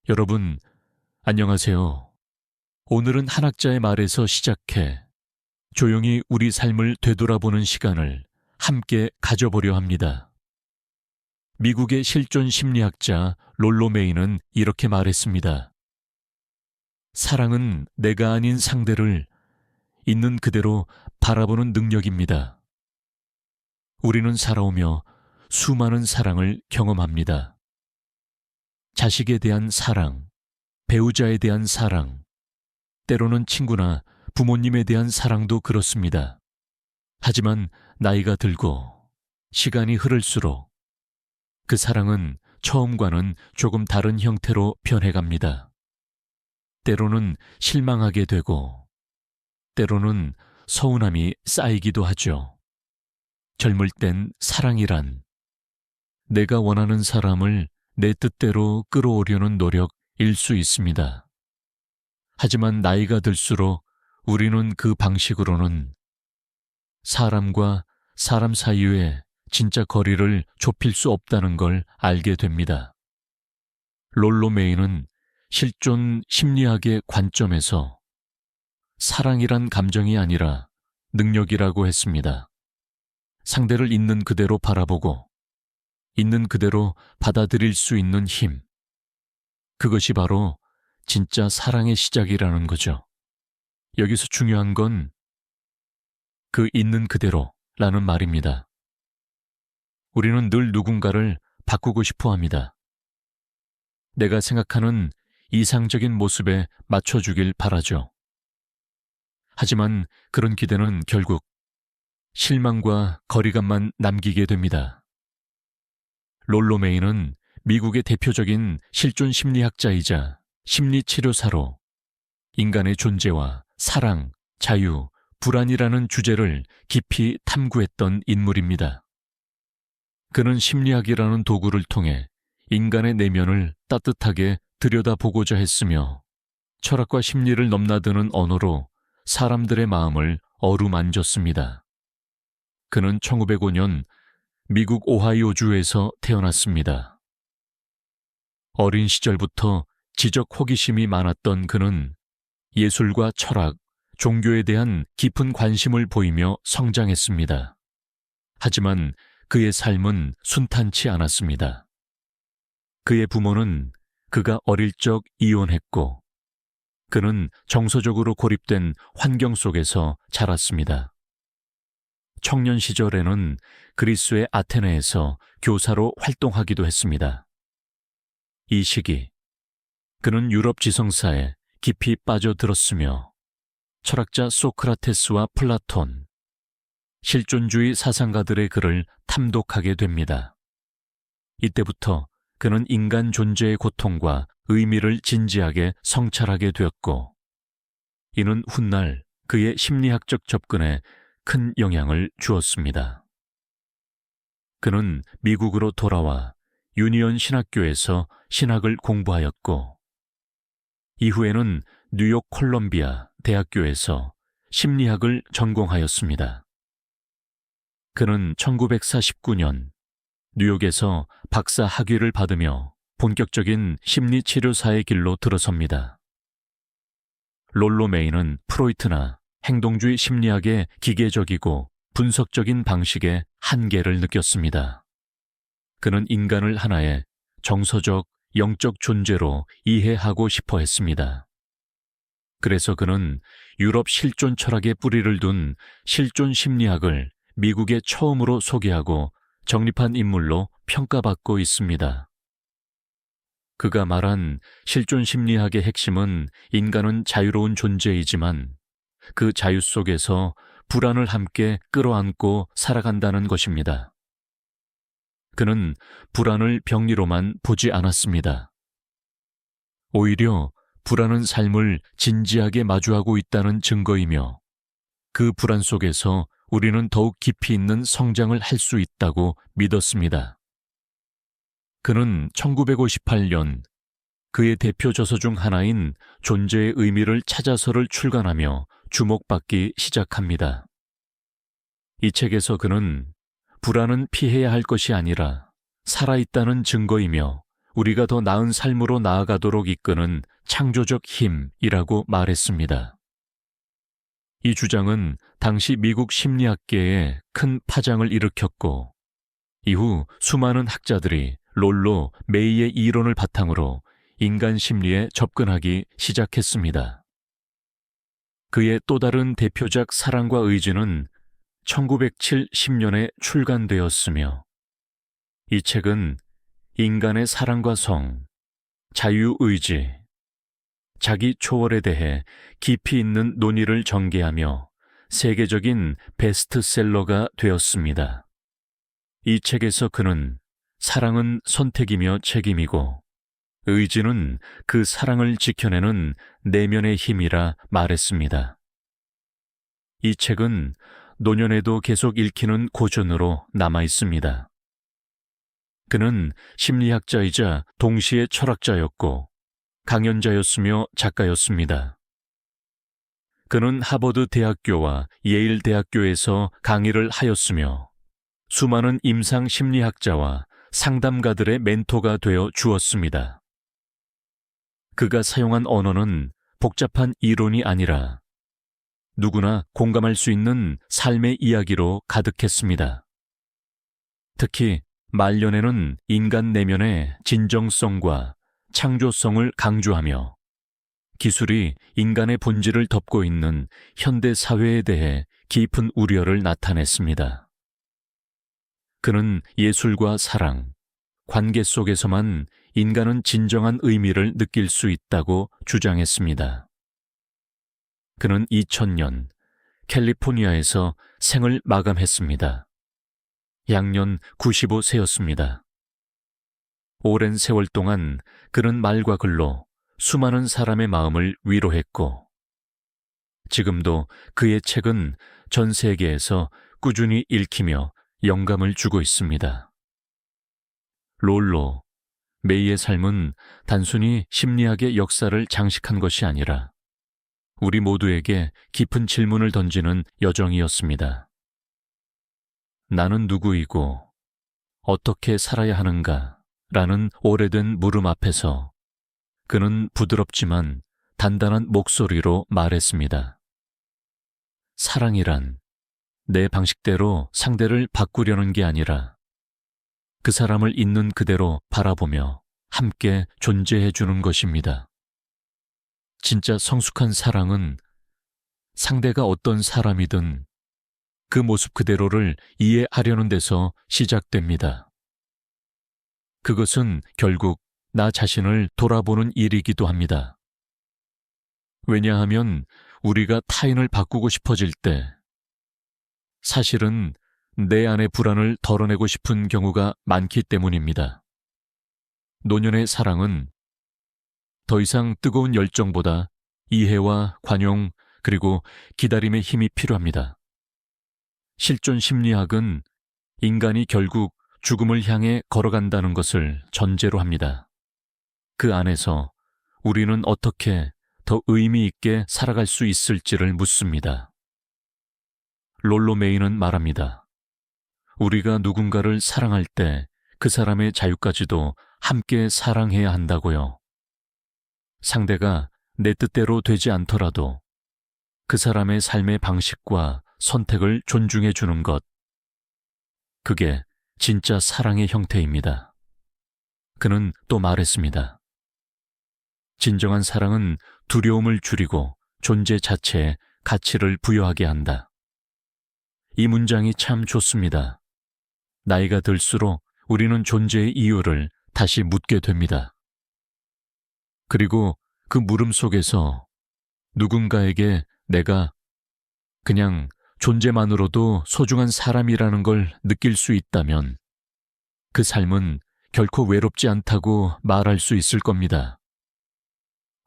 여러분, 안녕하세요. 오늘은 한학자의 말에서 시작해 조용히 우리 삶을 되돌아보는 시간을 함께 가져보려 합니다. 미국의 실존 심리학자 롤로 메이는 이렇게 말했습니다. 사랑은 내가 아닌 상대를 있는 그대로 바라보는 능력입니다. 우리는 살아오며 수많은 사랑을 경험합니다. 자식에 대한 사랑, 배우자에 대한 사랑, 때로는 친구나 부모님에 대한 사랑도 그렇습니다. 하지만 나이가 들고 시간이 흐를수록 그 사랑은 처음과는 조금 다른 형태로 변해갑니다. 때로는 실망하게 되고 때로는 서운함이 쌓이기도 하죠. 젊을 땐 사랑이란 내가 원하는 사람을 내 뜻대로 끌어오려는 노력일 수 있습니다. 하지만 나이가 들수록 우리는 그 방식으로는 사람과 사람 사이의 진짜 거리를 좁힐 수 없다는 걸 알게 됩니다. 롤로 메이는 실존 심리학의 관점에서 사랑이란 감정이 아니라 능력이라고 했습니다. 상대를 있는 그대로 바라보고 있는 그대로 받아들일 수 있는 힘. 그것이 바로 진짜 사랑의 시작이라는 거죠. 여기서 중요한 건 그 있는 그대로라는 말입니다. 우리는 늘 누군가를 바꾸고 싶어 합니다. 내가 생각하는 이상적인 모습에 맞춰주길 바라죠. 하지만 그런 기대는 결국 실망과 거리감만 남기게 됩니다. 롤로 메이는 미국의 대표적인 실존 심리학자이자 심리치료사로 인간의 존재와 사랑, 자유, 불안이라는 주제를 깊이 탐구했던 인물입니다. 그는 심리학이라는 도구를 통해 인간의 내면을 따뜻하게 들여다보고자 했으며 철학과 심리를 넘나드는 언어로 사람들의 마음을 어루만졌습니다. 그는 1905년 미국 오하이오주에서 태어났습니다. 어린 시절부터 지적 호기심이 많았던 그는 예술과 철학, 종교에 대한 깊은 관심을 보이며 성장했습니다. 하지만 그의 삶은 순탄치 않았습니다. 그의 부모는 그가 어릴 적 이혼했고 그는 정서적으로 고립된 환경 속에서 자랐습니다. 청년 시절에는 그리스의 아테네에서 교사로 활동하기도 했습니다. 이 시기 그는 유럽 지성사에 깊이 빠져들었으며 철학자 소크라테스와 플라톤, 실존주의 사상가들의 글을 탐독하게 됩니다. 이때부터 그는 인간 존재의 고통과 의미를 진지하게 성찰하게 되었고 이는 훗날 그의 심리학적 접근에 큰 영향을 주었습니다. 그는 미국으로 돌아와 유니온 신학교에서 신학을 공부하였고 이후에는 뉴욕 콜롬비아 대학교에서 심리학을 전공하였습니다. 그는 1949년 뉴욕에서 박사 학위를 받으며 본격적인 심리치료사의 길로 들어섭니다. 롤로 메이는 프로이트나 행동주의 심리학의 기계적이고 분석적인 방식의 한계를 느꼈습니다. 그는 인간을 하나의 정서적, 영적 존재로 이해하고 싶어 했습니다. 그래서 그는 유럽 실존 철학에 뿌리를 둔 실존 심리학을 미국에 처음으로 소개하고 정립한 인물로 평가받고 있습니다. 그가 말한 실존 심리학의 핵심은 인간은 자유로운 존재이지만 그 자유 속에서 불안을 함께 끌어안고 살아간다는 것입니다. 그는 불안을 병리로만 보지 않았습니다. 오히려 불안은 삶을 진지하게 마주하고 있다는 증거이며 그 불안 속에서 우리는 더욱 깊이 있는 성장을 할 수 있다고 믿었습니다. 그는 1958년 그의 대표 저서 중 하나인 존재의 의미를 찾아서를 출간하며 주목받기 시작합니다. 이 책에서 그는 불안은 피해야 할 것이 아니라 살아있다는 증거이며 우리가 더 나은 삶으로 나아가도록 이끄는 창조적 힘이라고 말했습니다. 이 주장은 당시 미국 심리학계에 큰 파장을 일으켰고, 이후 수많은 학자들이 롤로 메이의 이론을 바탕으로 인간 심리에 접근하기 시작했습니다. 그의 또 다른 대표작 사랑과 의지는 1970년에 출간되었으며, 이 책은 인간의 사랑과 성, 자유의지, 자기 초월에 대해 깊이 있는 논의를 전개하며 세계적인 베스트셀러가 되었습니다. 이 책에서 그는 사랑은 선택이며 책임이고 의지는 그 사랑을 지켜내는 내면의 힘이라 말했습니다. 이 책은 노년에도 계속 읽히는 고전으로 남아 있습니다. 그는 심리학자이자 동시에 철학자였고 강연자였으며 작가였습니다. 그는 하버드 대학교와 예일 대학교에서 강의를 하였으며 수많은 임상 심리학자와 상담가들의 멘토가 되어 주었습니다. 그가 사용한 언어는 복잡한 이론이 아니라 누구나 공감할 수 있는 삶의 이야기로 가득했습니다. 특히 말년에는 인간 내면의 진정성과 창조성을 강조하며 기술이 인간의 본질을 덮고 있는 현대 사회에 대해 깊은 우려를 나타냈습니다. 그는 예술과 사랑, 관계 속에서만 인간은 진정한 의미를 느낄 수 있다고 주장했습니다. 그는 2000년 캘리포니아에서 생을 마감했습니다. 양년 95세였습니다. 오랜 세월 동안 그는 말과 글로 수많은 사람의 마음을 위로했고, 지금도 그의 책은 전 세계에서 꾸준히 읽히며 영감을 주고 있습니다. 롤로 메이의 삶은 단순히 심리학의 역사를 장식한 것이 아니라 우리 모두에게 깊은 질문을 던지는 여정이었습니다. 나는 누구이고 어떻게 살아야 하는가? 라는 오래된 물음 앞에서 그는 부드럽지만 단단한 목소리로 말했습니다. 사랑이란 내 방식대로 상대를 바꾸려는 게 아니라 그 사람을 있는 그대로 바라보며 함께 존재해 주는 것입니다. 진짜 성숙한 사랑은 상대가 어떤 사람이든 그 모습 그대로를 이해하려는 데서 시작됩니다. 그것은 결국 나 자신을 돌아보는 일이기도 합니다. 왜냐하면 우리가 타인을 바꾸고 싶어질 때 사실은 내 안의 불안을 덜어내고 싶은 경우가 많기 때문입니다. 노년의 사랑은 더 이상 뜨거운 열정보다 이해와 관용 그리고 기다림의 힘이 필요합니다. 실존 심리학은 인간이 결국 죽음을 향해 걸어간다는 것을 전제로 합니다. 그 안에서 우리는 어떻게 더 의미 있게 살아갈 수 있을지를 묻습니다. 롤로 메이는 말합니다. 우리가 누군가를 사랑할 때 그 사람의 자유까지도 함께 사랑해야 한다고요. 상대가 내 뜻대로 되지 않더라도 그 사람의 삶의 방식과 선택을 존중해 주는 것. 그게 진짜 사랑의 형태입니다. 그는 또 말했습니다. 진정한 사랑은 두려움을 줄이고 존재 자체에 가치를 부여하게 한다. 이 문장이 참 좋습니다. 나이가 들수록 우리는 존재의 이유를 다시 묻게 됩니다. 그리고 그 물음 속에서 누군가에게 내가 그냥 존재만으로도 소중한 사람이라는 걸 느낄 수 있다면 그 삶은 결코 외롭지 않다고 말할 수 있을 겁니다.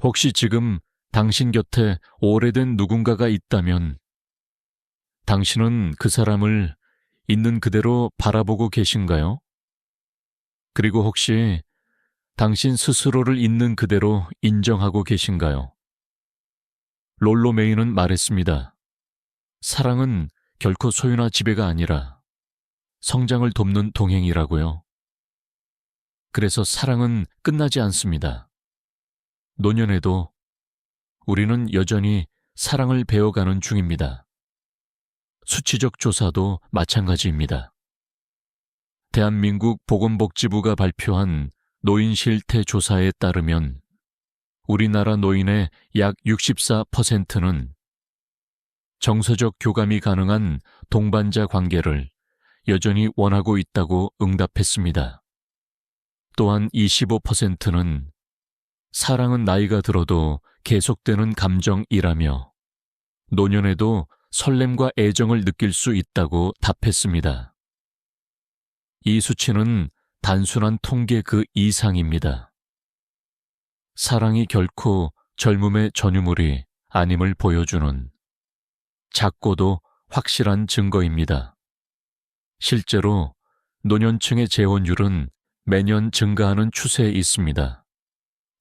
혹시 지금 당신 곁에 오래된 누군가가 있다면 당신은 그 사람을 있는 그대로 바라보고 계신가요? 그리고 혹시 당신 스스로를 있는 그대로 인정하고 계신가요? 롤로 메이는 말했습니다. 사랑은 결코 소유나 지배가 아니라 성장을 돕는 동행이라고요. 그래서 사랑은 끝나지 않습니다. 노년에도 우리는 여전히 사랑을 배워가는 중입니다. 수치적 조사도 마찬가지입니다. 대한민국 보건복지부가 발표한 노인 실태 조사에 따르면 우리나라 노인의 약 64%는 정서적 교감이 가능한 동반자 관계를 여전히 원하고 있다고 응답했습니다. 또한 25%는 사랑은 나이가 들어도 계속되는 감정이라며 노년에도 설렘과 애정을 느낄 수 있다고 답했습니다. 이 수치는 단순한 통계 그 이상입니다. 사랑이 결코 젊음의 전유물이 아님을 보여주는 작고도 확실한 증거입니다. 실제로 노년층의 재혼율은 매년 증가하는 추세에 있습니다.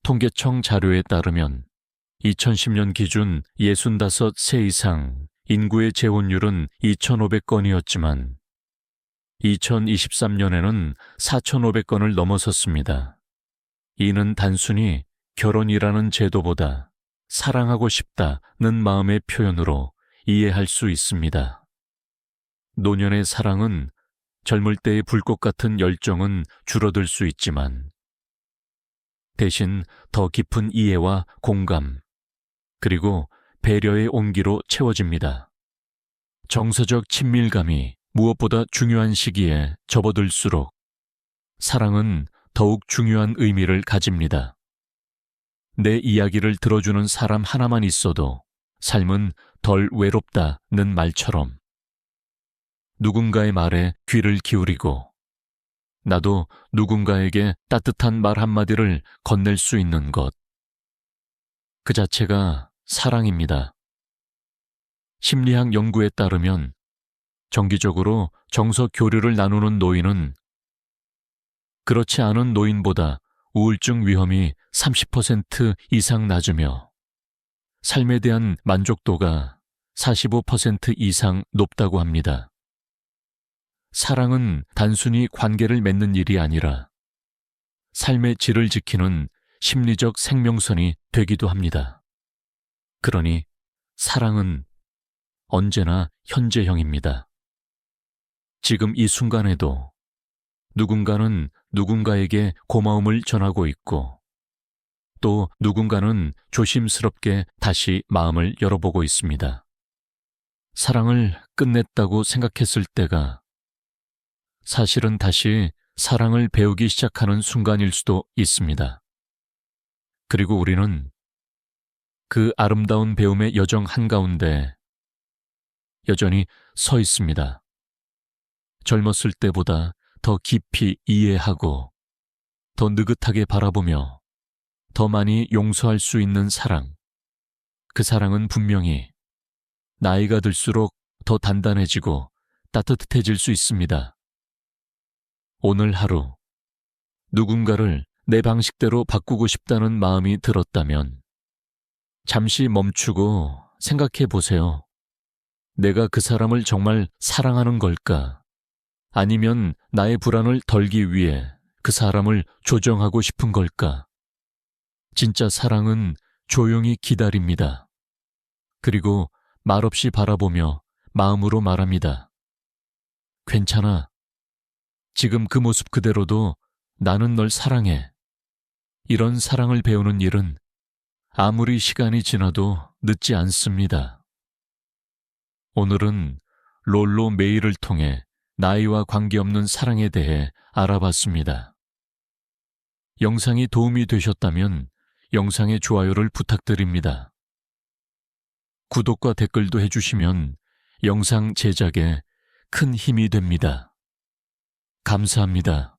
통계청 자료에 따르면 2010년 기준 65세 이상 인구의 재혼율은 2,500건이었지만 2023년에는 4,500건을 넘어섰습니다. 이는 단순히 결혼이라는 제도보다 사랑하고 싶다는 마음의 표현으로 이해할 수 있습니다. 노년의 사랑은 젊을 때의 불꽃 같은 열정은 줄어들 수 있지만 대신 더 깊은 이해와 공감, 그리고 배려의 온기로 채워집니다. 정서적 친밀감이 무엇보다 중요한 시기에 접어들수록 사랑은 더욱 중요한 의미를 가집니다. 내 이야기를 들어주는 사람 하나만 있어도 삶은 덜 외롭다는 말처럼 누군가의 말에 귀를 기울이고 나도 누군가에게 따뜻한 말 한마디를 건넬 수 있는 것, 그 자체가 사랑입니다. 심리학 연구에 따르면 정기적으로 정서 교류를 나누는 노인은 그렇지 않은 노인보다 우울증 위험이 30% 이상 낮으며 삶에 대한 만족도가 45% 이상 높다고 합니다. 사랑은 단순히 관계를 맺는 일이 아니라 삶의 질을 지키는 심리적 생명선이 되기도 합니다. 그러니 사랑은 언제나 현재형입니다. 지금 이 순간에도 누군가는 누군가에게 고마움을 전하고 있고 또 누군가는 조심스럽게 다시 마음을 열어보고 있습니다. 사랑을 끝냈다고 생각했을 때가 사실은 다시 사랑을 배우기 시작하는 순간일 수도 있습니다. 그리고 우리는 그 아름다운 배움의 여정 한가운데 여전히 서 있습니다. 젊었을 때보다 더 깊이 이해하고 더 느긋하게 바라보며 더 많이 용서할 수 있는 사랑. 그 사랑은 분명히 나이가 들수록 더 단단해지고 따뜻해질 수 있습니다. 오늘 하루 누군가를 내 방식대로 바꾸고 싶다는 마음이 들었다면 잠시 멈추고 생각해 보세요. 내가 그 사람을 정말 사랑하는 걸까? 아니면 나의 불안을 덜기 위해 그 사람을 조정하고 싶은 걸까? 진짜 사랑은 조용히 기다립니다. 그리고 말없이 바라보며 마음으로 말합니다. 괜찮아. 지금 그 모습 그대로도 나는 널 사랑해. 이런 사랑을 배우는 일은 아무리 시간이 지나도 늦지 않습니다. 오늘은 롤로 메일을 통해 나이와 관계없는 사랑에 대해 알아봤습니다. 영상이 도움이 되셨다면 영상의 좋아요를 부탁드립니다. 구독과 댓글도 해주시면 영상 제작에 큰 힘이 됩니다. 감사합니다.